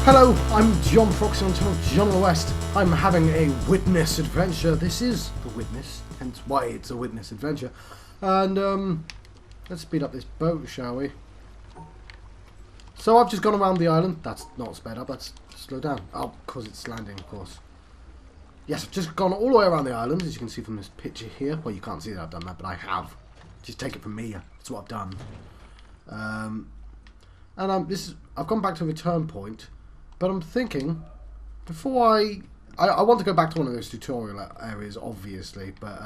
Hello, I'm John Proxy on channel John on the West. I'm having a witness adventure. This is the witness, hence why it's a witness adventure. And let's speed up this boat, shall we? So I've just gone around the island. That's not sped up, that's slowed down. Oh, because it's landing, of course. Yes, I've just gone all the way around the island, as you can see from this picture here. Well, you can't see that I've done that, but I have. Just take it from me. That's what I've done. I've gone back to return point. But I'm thinking, before I want to go back to one of those tutorial areas, obviously, but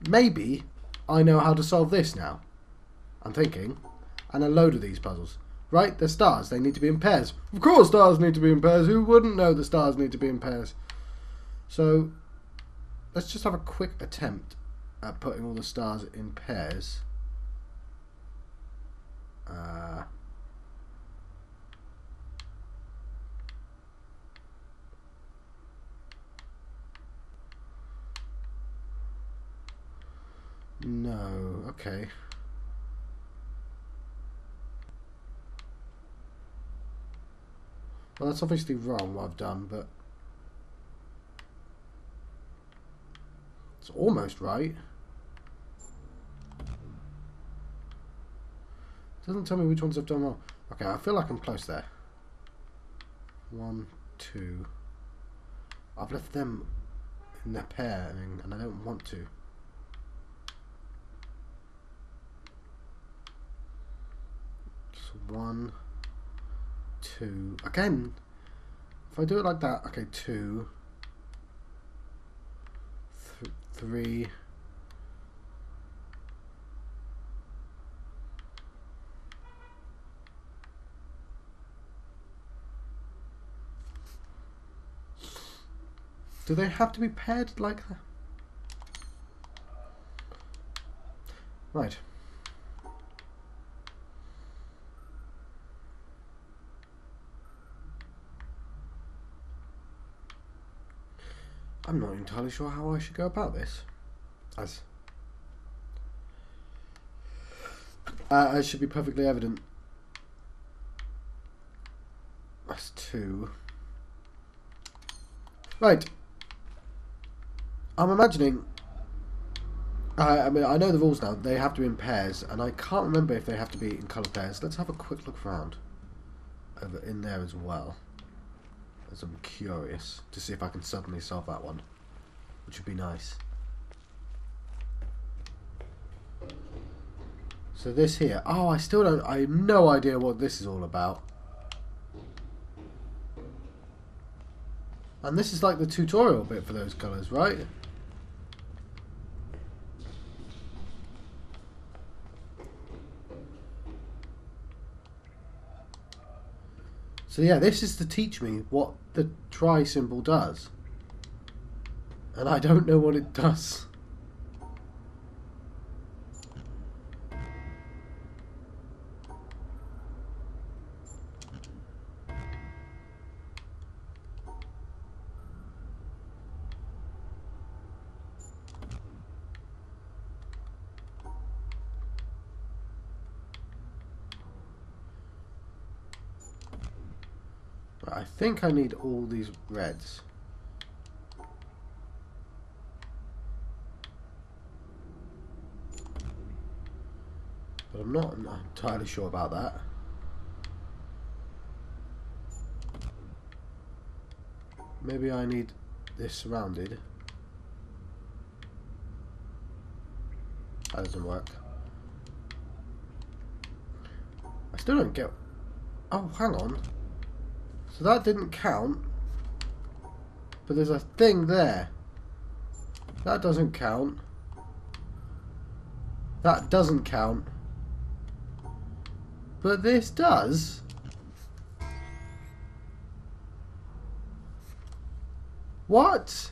maybe I know how to solve this now. I'm thinking, and a load of these puzzles. Right, they're stars, they need to be in pairs. Of course stars need to be in pairs, who wouldn't know the stars need to be in pairs? So, let's just have a quick attempt at putting all the stars in pairs. No, okay. Well, that's obviously wrong what I've done, but it's almost right. Doesn't tell me which ones I've done wrong. Okay, I feel like I'm close there. 1, 2. I've left them in their pairing, and I don't want to. Just 1, 2. Again, if I do it like that, okay, 2, 3. Do they have to be paired like that? Right. I'm not entirely sure how I should go about this. As it should be perfectly evident. That's 2. Right. I'm imagining. I mean, I know the rules now. They have to be in pairs, and I can't remember if they have to be in colour pairs. Let's have a quick look around over in there as well, as I'm curious to see if I can suddenly solve that one, which would be nice. So this here. Oh, I still don't. I have no idea what this is all about. And this is like the tutorial bit for those colours, right? So yeah, this is to teach me what the try symbol does. And I don't know what it does. I think I need all these reds. But I'm not entirely sure about that. Maybe I need this surrounded. That doesn't work. I still don't get... Oh, hang on. So that didn't count, but there's a thing there. That doesn't count. That doesn't count. But this does. What?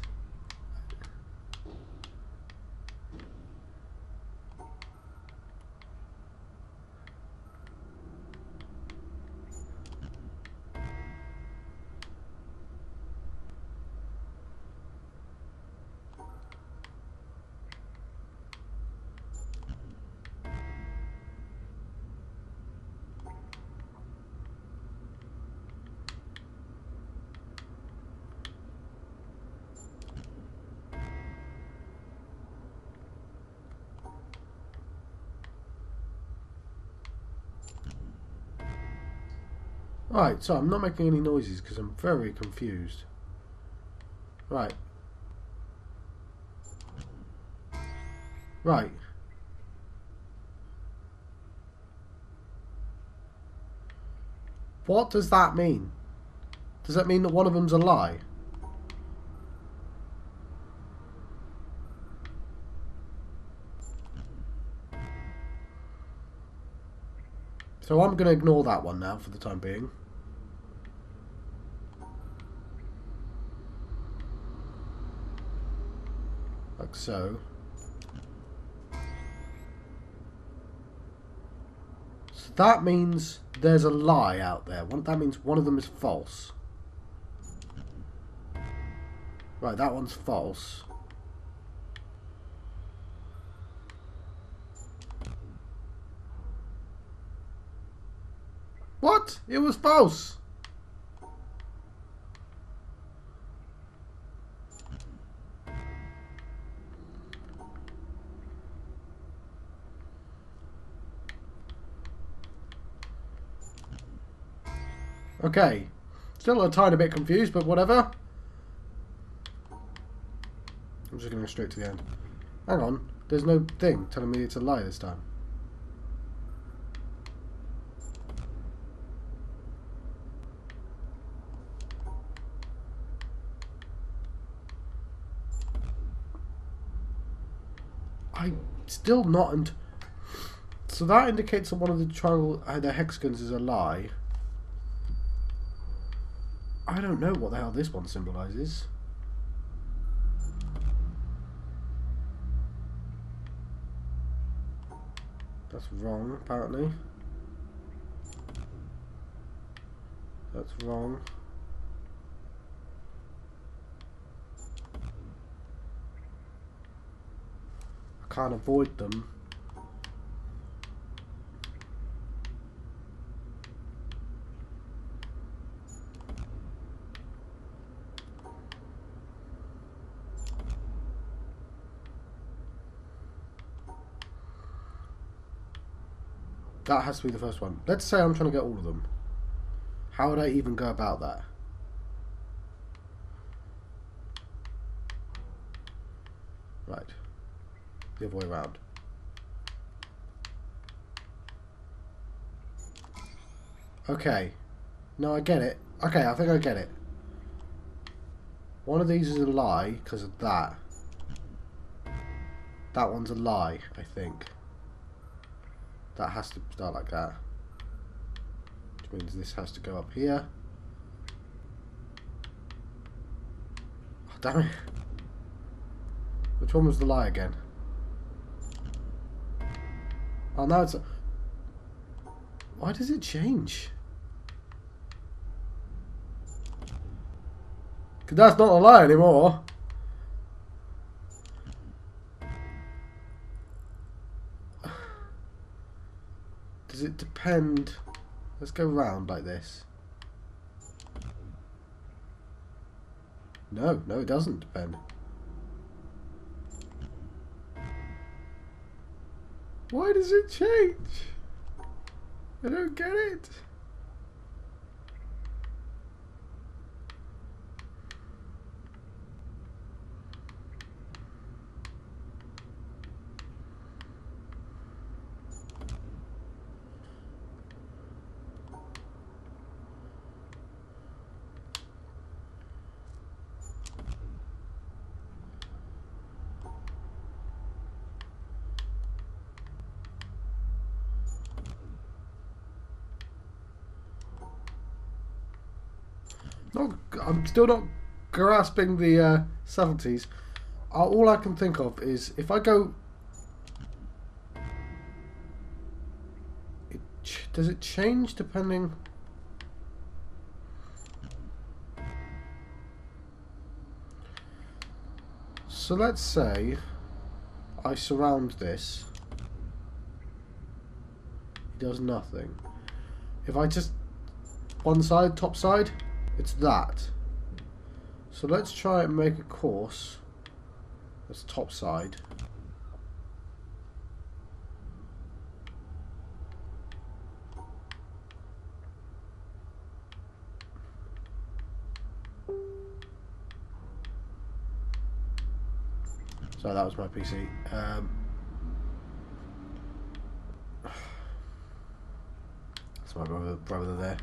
Alright, so I'm not making any noises because I'm very confused. Right. Right. What does that mean? Does that mean that one of them's a lie? So I'm going to ignore that one now for the time being. Like so. So that means there's a lie out there. That means one of them is false. Right, that one's false. What? It was false! Okay. Still a tiny bit confused, but whatever. I'm just going to go straight to the end. Hang on. There's no thing telling me it's a lie this time. I'm still not... So that indicates that one of the triangle, the hexagons is a lie. I don't know what the hell this one symbolises. That's wrong, apparently. That's wrong. I can't avoid them. That has to be the first one. Let's say I'm trying to get all of them. How would I even go about that? Right. The other way around. Okay. No, I get it. Okay, I think I get it. One of these is a lie because of that. That one's a lie, I think. That has to start like that. Which means this has to go up here. Oh, damn it. Which one was the lie again? Oh, now it's... Why does it change? Because that's not a lie anymore. Does it depend? Let's go round like this. No, it doesn't depend. Why does it change? I don't get it. I'm still not grasping the subtleties. All I can think of is if I go... Does it change depending... So let's say I surround this. It does nothing. If I just... One side, top side, it's that. So let's try and make a course that's top side. that was my PC. That's my brother there.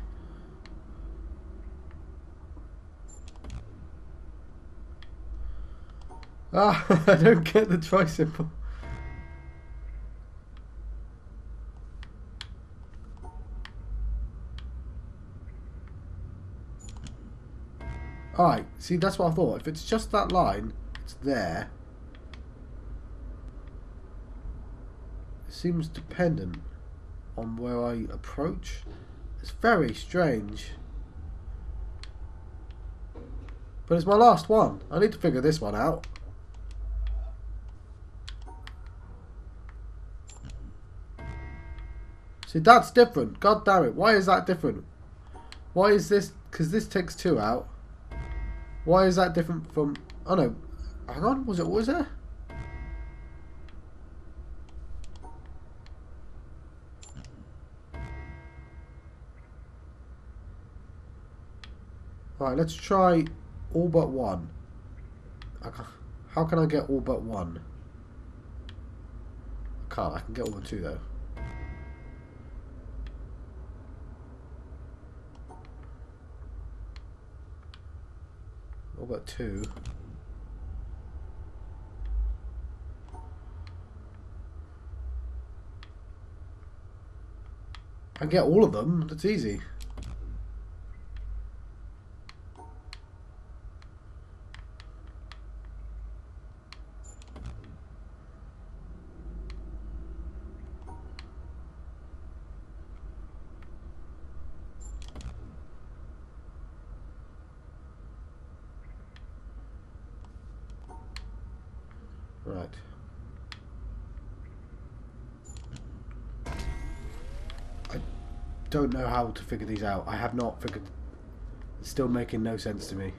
Ah, I don't get the try symbol. Alright, see, that's what I thought. If it's just that line, it's there. It seems dependent on where I approach. It's very strange. But it's my last one. I need to figure this one out. See, that's different. God damn it. Why is that different? Why is this... Because this takes 2 out. Why is that different from... Oh no. Hang on. Was there? Right, let's try all but one. How can I get all but one? I can't. I can get all but 2 though. All but 2. I can get all of them. That's easy. Right. I don't know how to figure these out. I have not figured... It's still making no sense to me.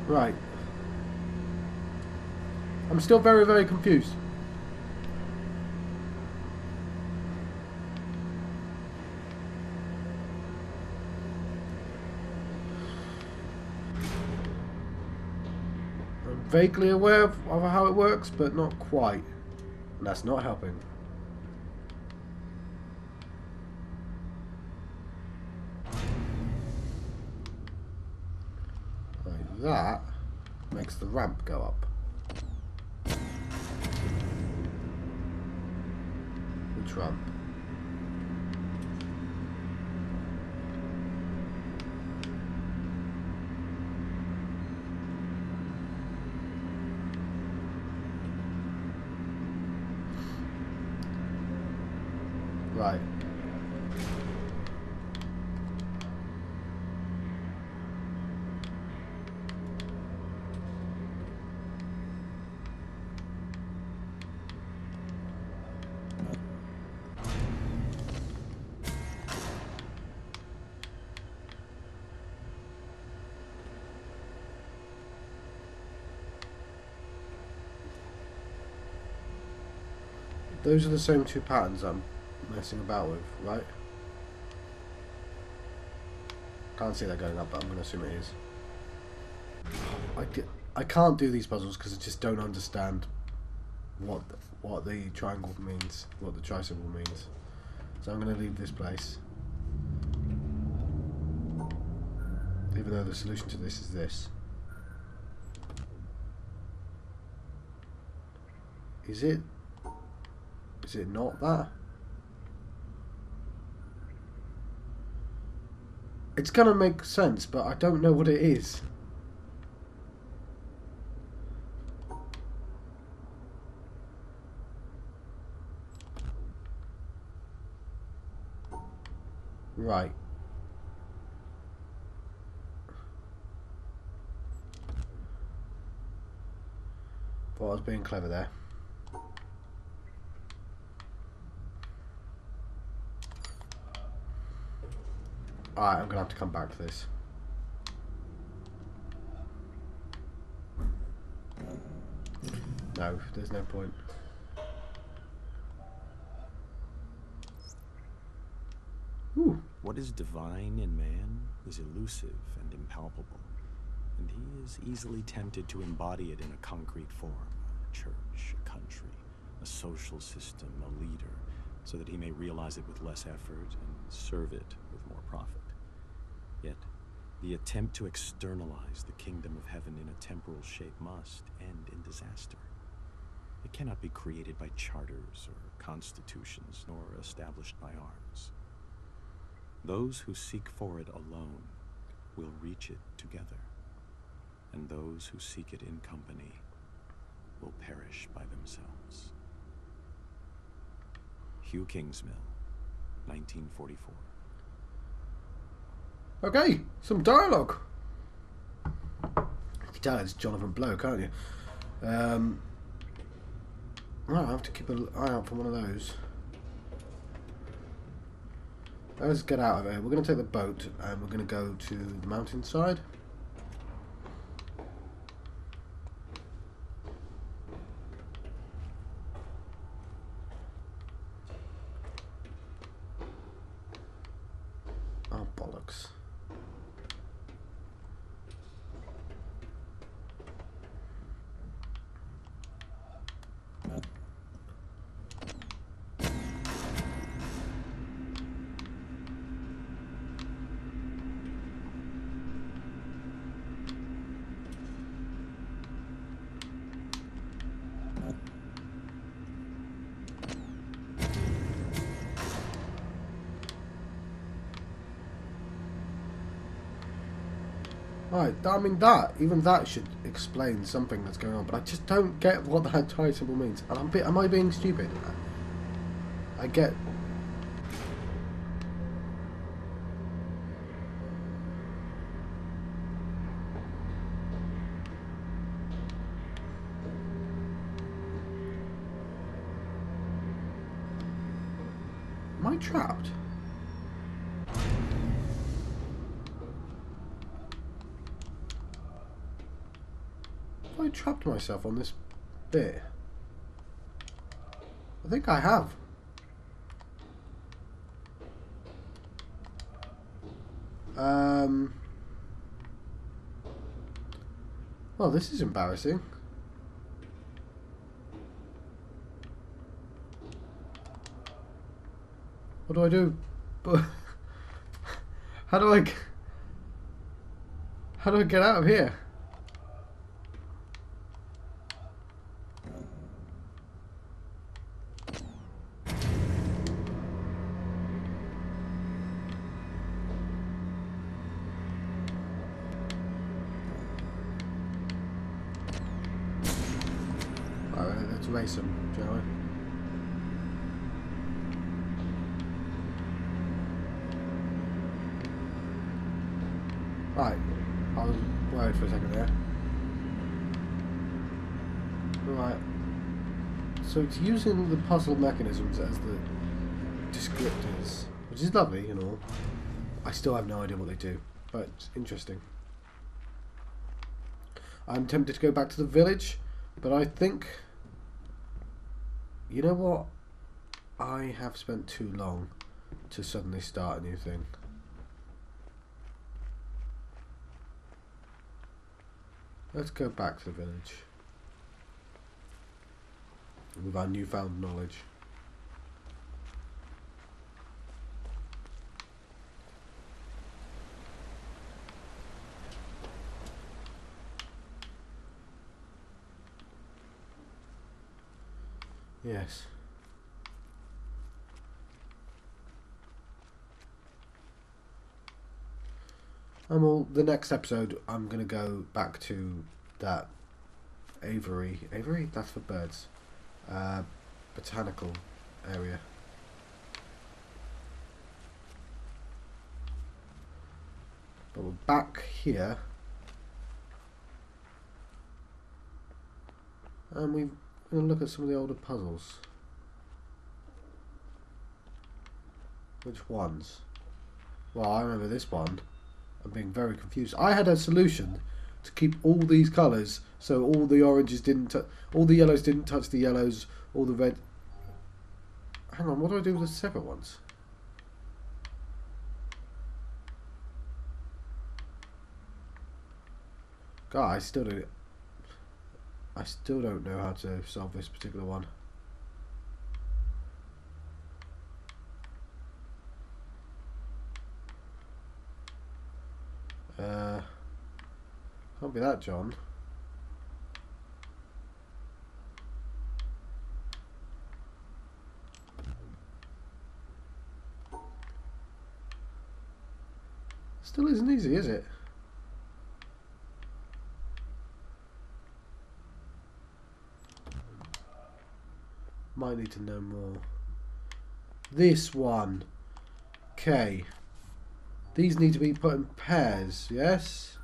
Right. I'm still very, very confused. I'm vaguely aware of how it works, but not quite. And that's not helping. That makes the ramp go up. Which ramp? Right. Those are the same 2 patterns I'm messing about with, right? Can't see that going up, but I'm going to assume it is. I can't do these puzzles because I just don't understand what the triangle means, what the tri-symbol means. So I'm going to leave this place. Even though the solution to this is this. Is it? Is it not that? It's gonna make sense, but I don't know what it is. Right. Thought I was being clever there. Alright, I'm going to have to come back to this. No, there's no point. Ooh. What is divine in man is elusive and impalpable, and he is easily tempted to embody it in a concrete form, a church, a country, a social system, a leader, so that he may realize it with less effort and serve it with more profit. Yet, the attempt to externalize the kingdom of heaven in a temporal shape must end in disaster. It cannot be created by charters or constitutions, nor established by arms. Those who seek for it alone will reach it together, and those who seek it in company will perish by themselves. Hugh Kingsmill, 1944. Okay, some dialogue. You can tell it's Jonathan Blow, can't you? Well, I have to keep an eye out for one of those. Let's get out of here. We're going to take the boat and we're going to go to the mountainside. Oh, bollocks. Right, I mean even that should explain something that's going on, but I just don't get what that tie symbol means. And am I being stupid? I get... Am I trapped? I trapped myself on this bit. I think I have. Well, this is embarrassing. What do I do? How do I get out of here? Let's race them, shall we? Right, I was worried for a second there. Right, so it's using the puzzle mechanisms as the descriptors, which is lovely, you know. I still have no idea what they do, but it's interesting. I'm tempted to go back to the village, but I think... You know what? I have spent too long to suddenly start a new thing. Let's go back to the village with our newfound knowledge. Yes. Well, the next episode, I'm going to go back to that aviary. Aviary? That's for birds. Botanical area. But we're back here. And we're going to look at some of the older puzzles. Which ones? Well, I remember this one. I'm being very confused. I had a solution to keep all these colours, so all the oranges didn't, all the yellows didn't touch the yellows, all the red. Hang on, what do I do with the separate ones? God, I still don't know how to solve this particular one. Can't be that, John. Still isn't easy, is it? Might need to know more. This one. Okay. These need to be put in pairs, yes?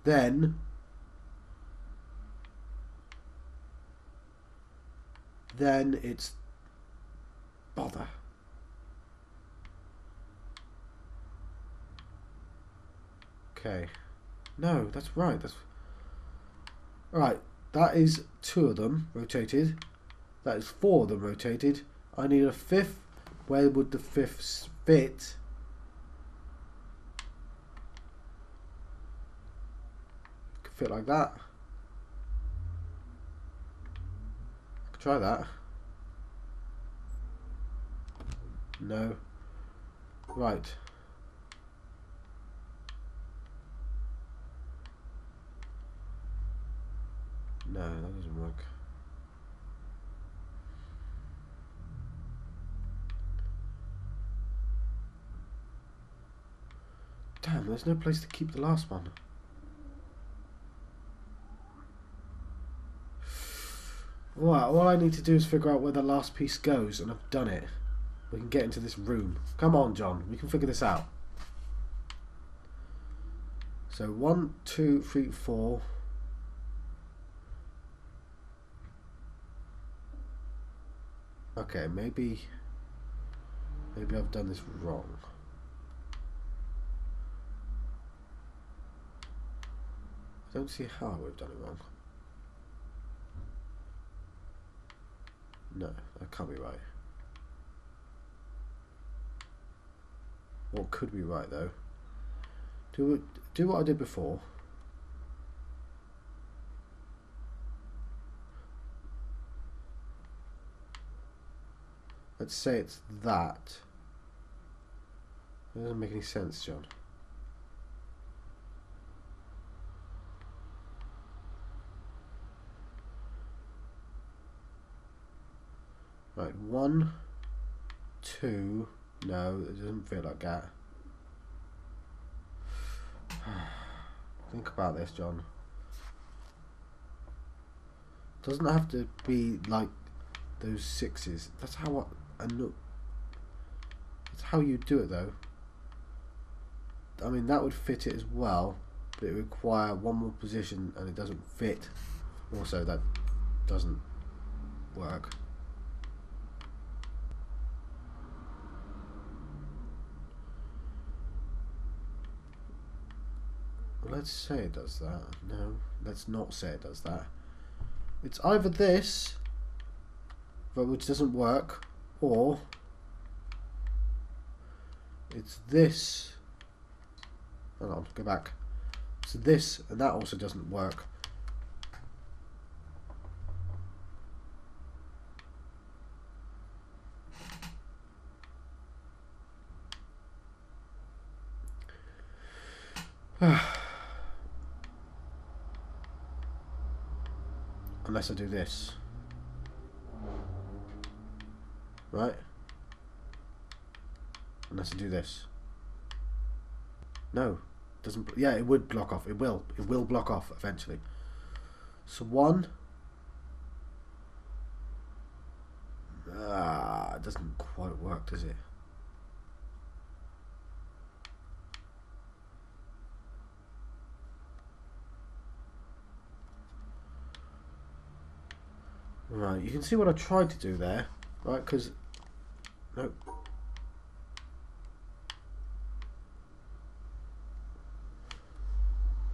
Then it's bother. Okay. No, that's right. That's right. That is 2 of them rotated. That is 4 of them rotated. I need a 5th. Where would the 5th fit? Could fit like that. I could try that. No. Right. No, that doesn't work. Damn, there's no place to keep the last one. Well, all I need to do is figure out where the last piece goes, and I've done it. We can get into this room. Come on, John. We can figure this out. So 1, 2, 3, 4. Okay, maybe I've done this wrong. I don't see how I would have done it wrong. No, that can't be right. What could be right though? Do what I did before. Let's say it's that. That doesn't make any sense, John. Right, 1, 2. No, it doesn't feel like that. Think about this, John. Doesn't have to be like those 6s. That's how I know. That's how you do it, though. I mean, that would fit it as well, but it would require one more position, and it doesn't fit. Also, that doesn't work. Let's say it does that. No, let's not say it does that. It's either this, but which doesn't work, or it's this. Hang on, go back. It's this, and that also doesn't work. Unless I do this. Right? Unless I do this. No. Doesn't. Yeah, it would block off. It will. It will block off eventually. So 1. It doesn't quite work, does it? Right, you can see what I tried to do there, right? Because no.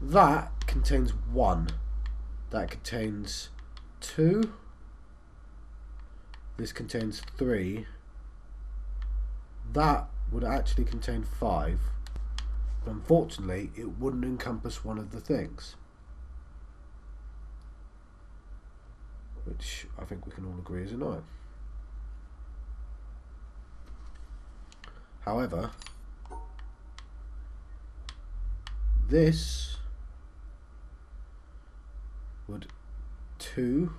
That contains 1. That contains 2. This contains 3. That would actually contain 5. But unfortunately, it wouldn't encompass one of the things. Which I think we can all agree is annoying. However, this would 2,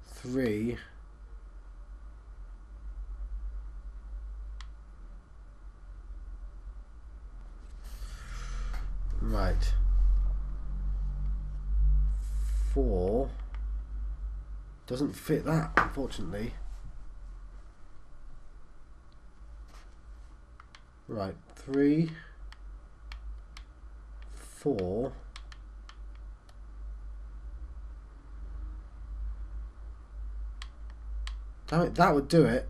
3, right, 4 doesn't fit that, unfortunately. Right, 3, 4. Damn it, that would do it.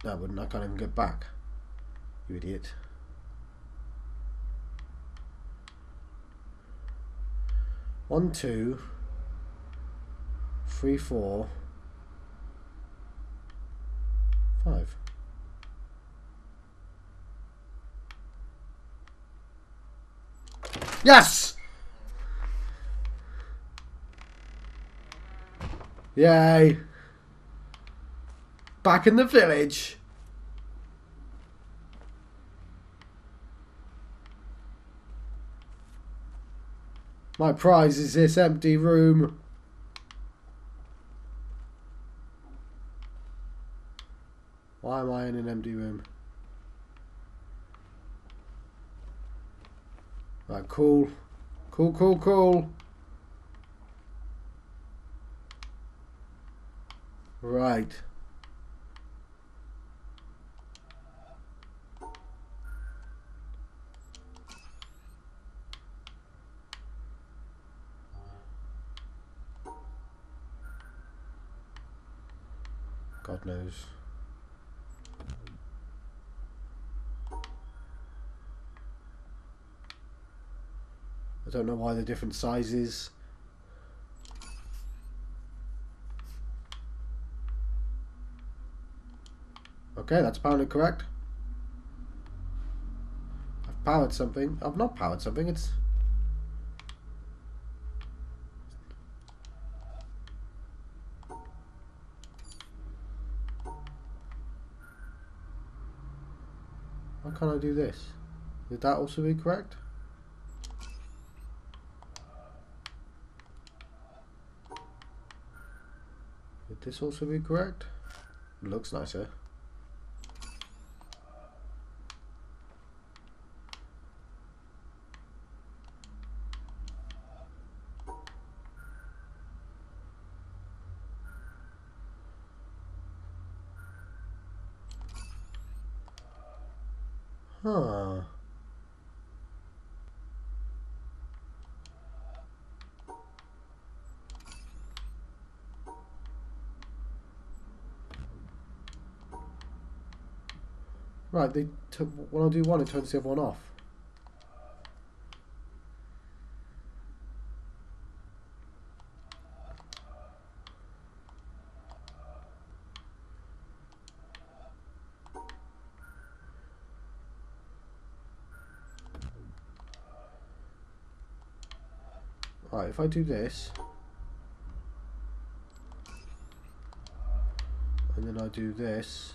That wouldn't. I can't even get back. You idiot. One, 2, 3, 4, 5. Yes! Yay! Back in the village. My prize is this empty room. Why am I in an empty room? Right, cool. Cool, cool, cool. Right. God knows. I don't know why they're different sizes. Okay, that's apparently correct. I've powered something. I've not powered something. It's... Why can't I do this? Would that also be correct? Would this also be correct? It looks nicer. Huh. Right, they took, when I do one, it turns the other one off. Right, if I do this, and then I do this,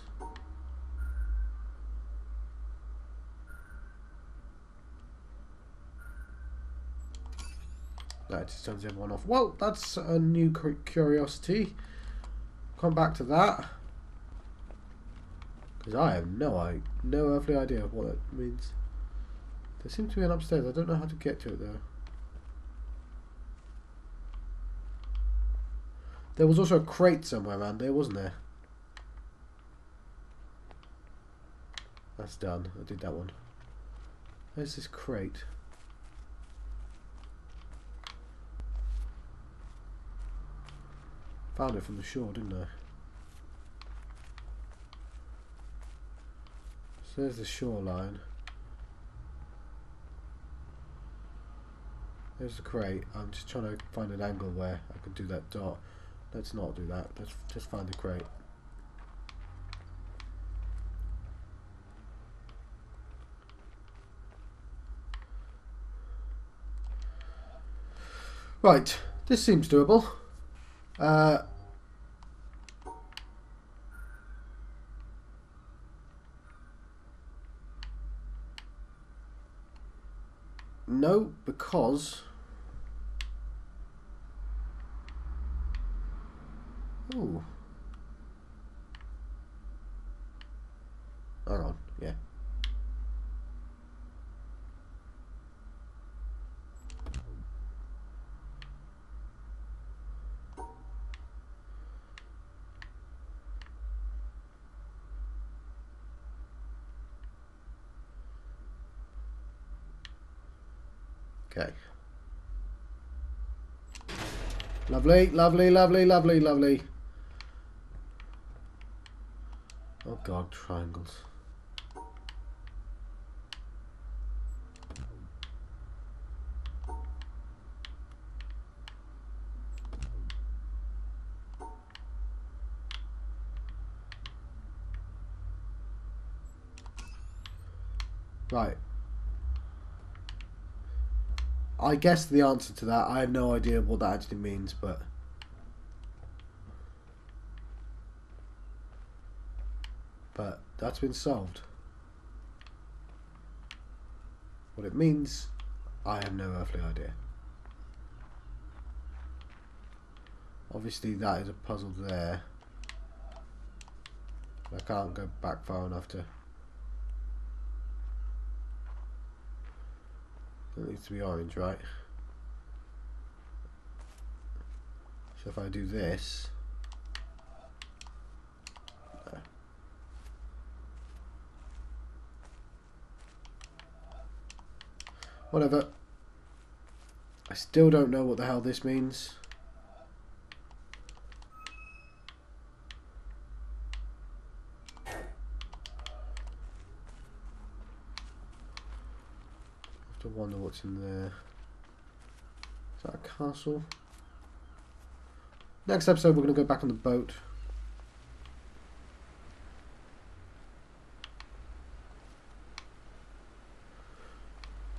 that just turns the other one off. Well, that's a new curiosity. Come back to that, because I have no earthly idea what that means. There seems to be an upstairs. I don't know how to get to it though. There was also a crate somewhere around there, wasn't there? That's done. I did that one. Where's this crate? Found it from the shore, didn't I? So there's the shoreline. There's the crate. I'm just trying to find an angle where I can do that dot. Let's not do that. Let's just find the crate. Right. This seems doable. No, because... Ooh. Hang on, yeah. Okay. Lovely, lovely, lovely, lovely, lovely. Oh god, triangles. Right. I guess the answer to that, I have no idea what that actually means, but... But that's been solved. What it means, I have no earthly idea. Obviously that is a puzzle there. I can't go back far enough to... It needs to be orange, right? So if I do this... No. Whatever. I still don't know what the hell this means. I have to wonder what's in there. Is that a castle? Next episode we're going to go back on the boat.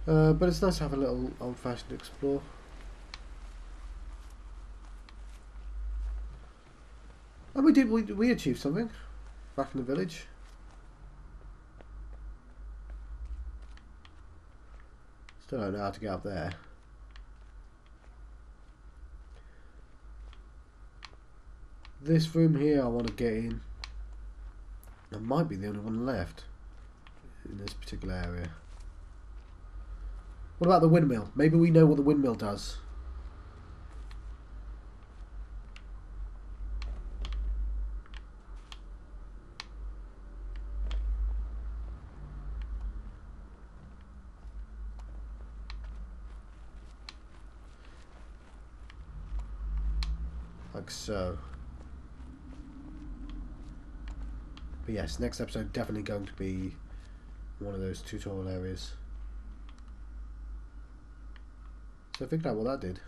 But it's nice to have a little old-fashioned explore. And we achieved something back in the village. Still don't know how to get up there. This room here I want to get in. That might be the only one left in this particular area. What about the windmill? Maybe we know what the windmill does. Like so. But yes, next episode definitely going to be one of those tutorial areas. So I figured out what that did.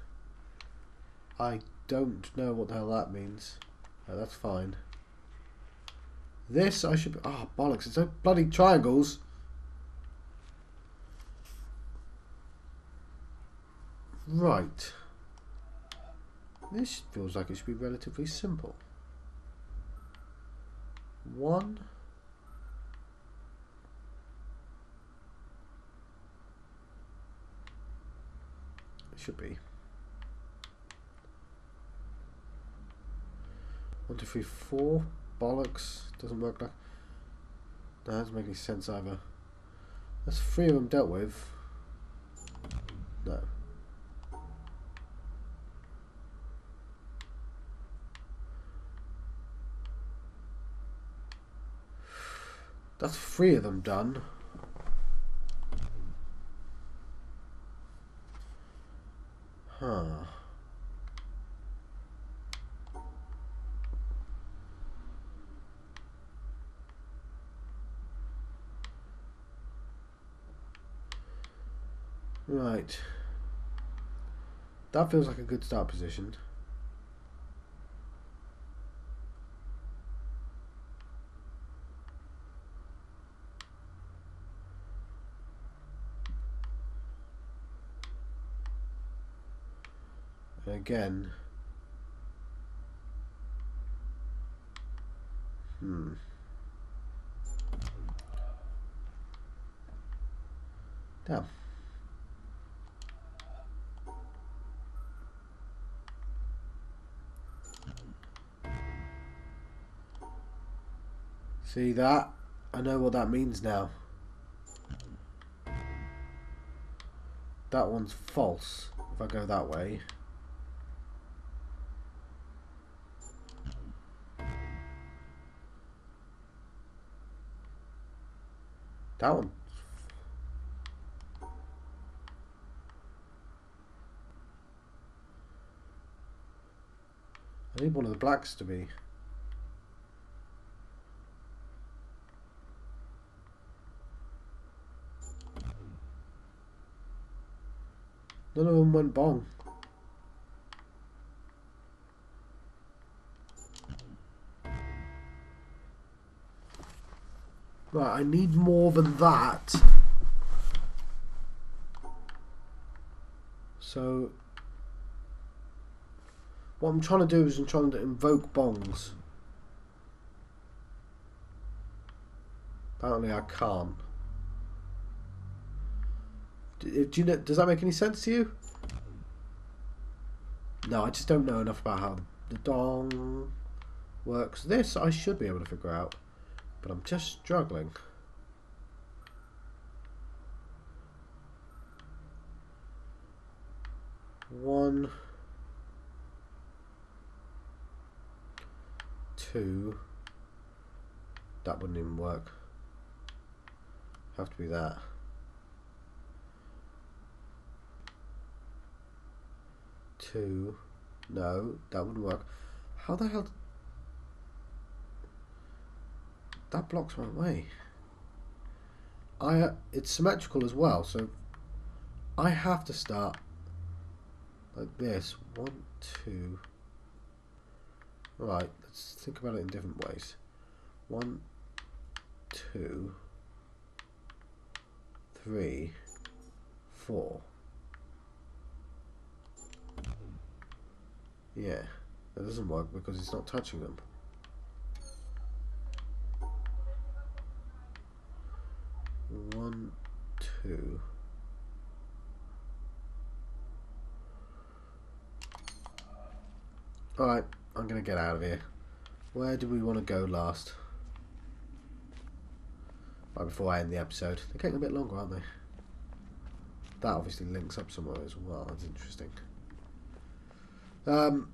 I don't know what the hell that means. Oh, that's fine. This I should be... Oh, bollocks. It's so bloody triangles. Right. This feels like it should be relatively simple. One. It should be. 1, 2, 3, 4. Bollocks. Doesn't work like... That doesn't make any sense either. That's 3 of them dealt with. No. That's 3 of them done. Huh. Right. That feels like a good start position. And again. Damn. See that? I know what that means now. That one's false if I go that way. That one. I need one of the blacks to be. None of them went bong. Right, I need more than that. So, what I'm trying to do is I'm trying to invoke bongs. Apparently I can't. Do you know, does that make any sense to you? No, I just don't know enough about how the dong works. This I should be able to figure out, but I'm just struggling. One, two. That wouldn't even work. Have to be that. Two. No, that wouldn't work. How the hell? That blocks my way. It's symmetrical as well, so I have to start like this. One, two. Right, let's think about it in different ways. One, two, three, four. Yeah, that doesn't work because it's not touching them. One, two. Alright, I'm going to get out of here. Where do we want to go last? Right before I end the episode. They're getting a bit longer, aren't they? That obviously links up somewhere as well. That's interesting. So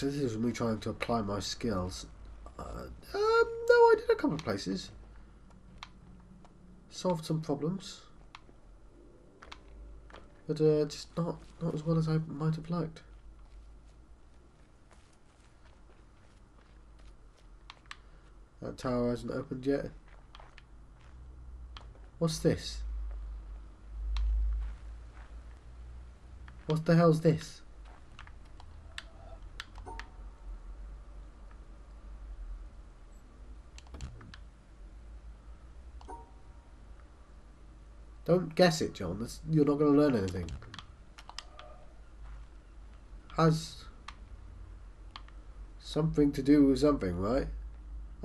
this is me trying to apply my skills. No, I did a couple of places. Solved some problems. But just not as well as I might have liked. That tower hasn't opened yet. What's this? What the hell's this? Don't guess it, John. You're not going to learn anything. Has something to do with something, right?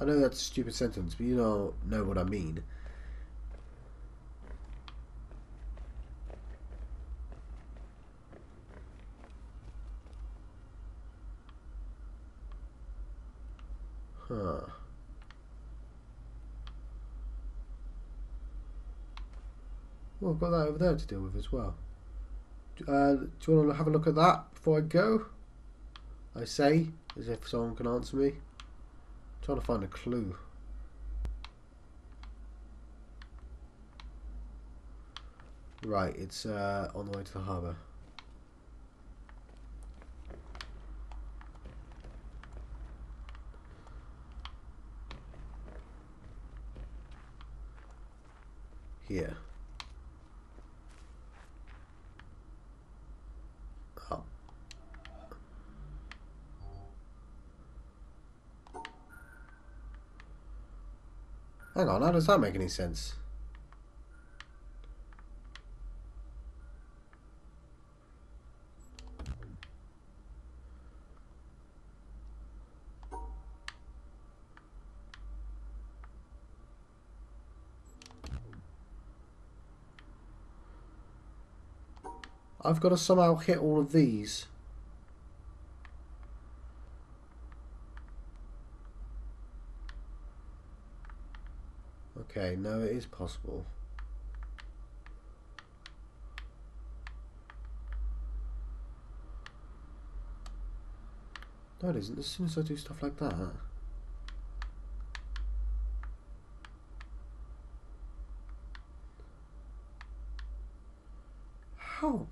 I know that's a stupid sentence, but you know what I mean. Huh. Well, I've got that over there to deal with as well. Do you want to have a look at that before I go? I say, as if someone can answer me. I'm trying to find a clue. Right, it's on the way to the harbour. Here. Oh. Hang on, how does that make any sense? I've got to somehow hit all of these. Okay, no, it is possible. No, it isn't. As soon as I do stuff like that. How?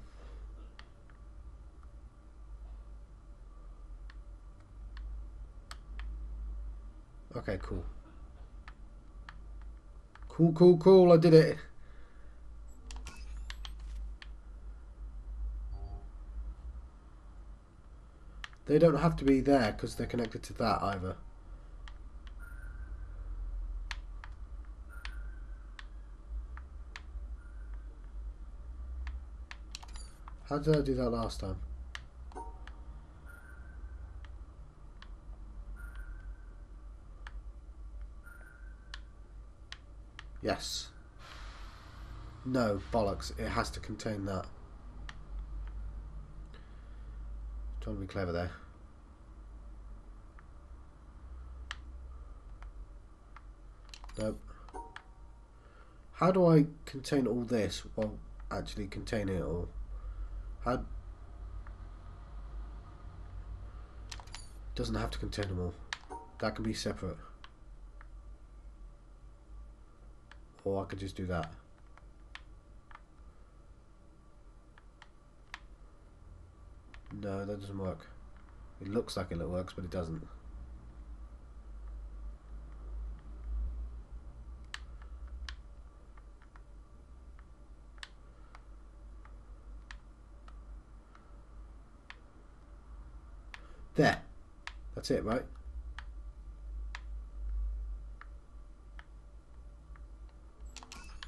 Okay, cool. Cool, cool, cool. I did it. They don't have to be there because they're connected to that either. How did I do that last time? Yes. No, bollocks. It has to contain that. Trying to be clever there. Nope. How do I contain all this while actually containing it all? How... Doesn't have to contain them all. That can be separate. Or I could just do that. No, that doesn't work. It looks like it works, but it doesn't. There. That's it, right?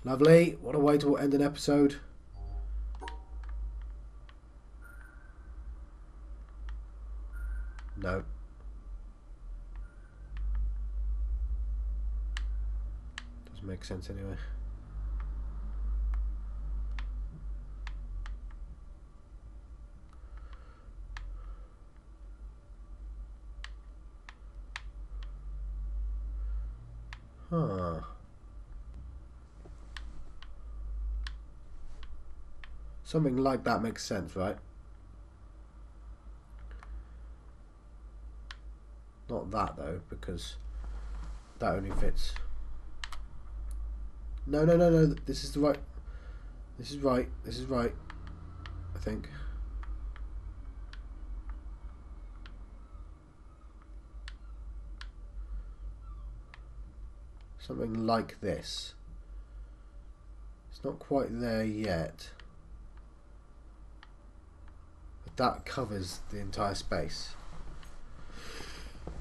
Lovely. What a way to end an episode. No. Doesn't make sense anyway. Huh. Something like that makes sense, right? Not that though, because that only fits. No, no, no, no. This is the right. This is right. This is right. I think. Something like this. It's not quite there yet. But that covers the entire space.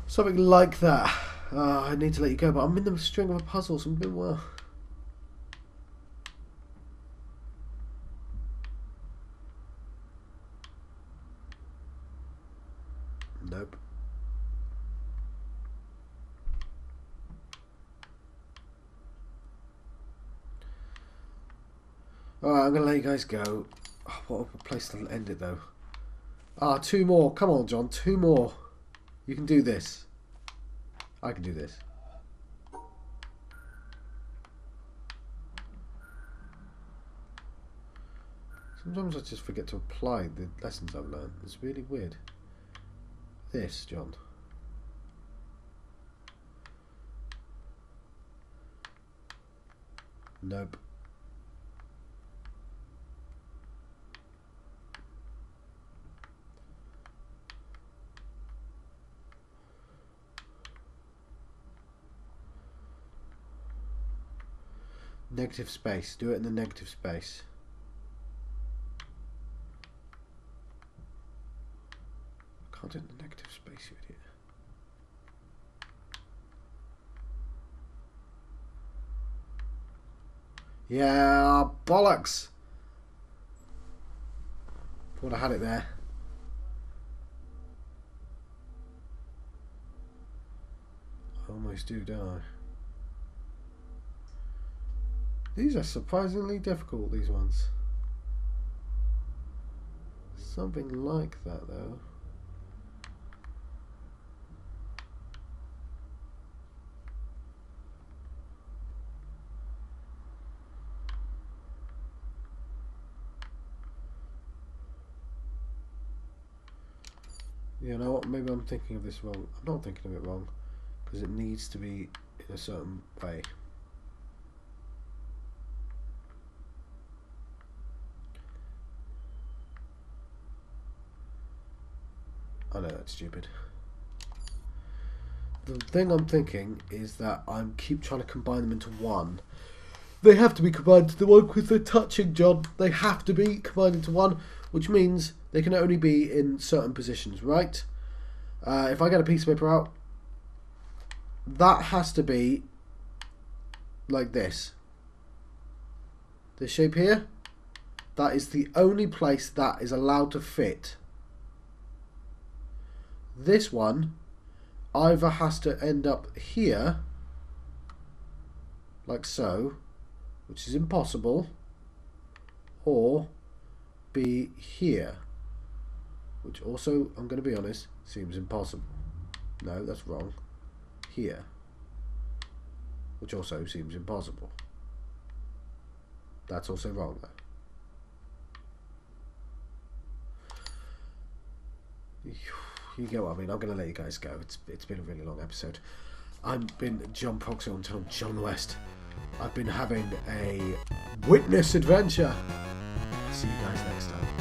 Something like that. I need to let you go, but I'm in the string of a puzzle, so I'm doing well. Nope. Alright, I'm going to let you guys go. Oh, what a place to end it, though. Ah, 2 more. Come on, John. 2 more. You can do this. I can do this. Sometimes I just forget to apply the lessons I've learned. It's really weird. This, John. Nope. Negative space. Do it in the negative space. can't in the negative space, you idiot. Yeah, bollocks! Would have had it there. I almost do, don't I? These are surprisingly difficult, these ones. Something like that, though. You know what, maybe I'm thinking of this wrong. I'm not thinking of it wrong, because it needs to be in a certain way. I know that's stupid. The thing I'm thinking is that I keep trying to combine them into one. They have to be combined into one because they're touching, John. They have to be combined into one, which means they can only be in certain positions, right? If I get a piece of paper out, that has to be like this. This shape here, that is the only place that is allowed to fit. This one either has to end up here, like so, which is impossible, or be here, which also, I'm going to be honest, seems impossible. No, that's wrong. Here, which also seems impossible. That's also wrong though. You get what I mean. I'm going to let you guys go. It's been a really long episode. I've been John Proxy on John West. I've been having a witness adventure. See you guys next time.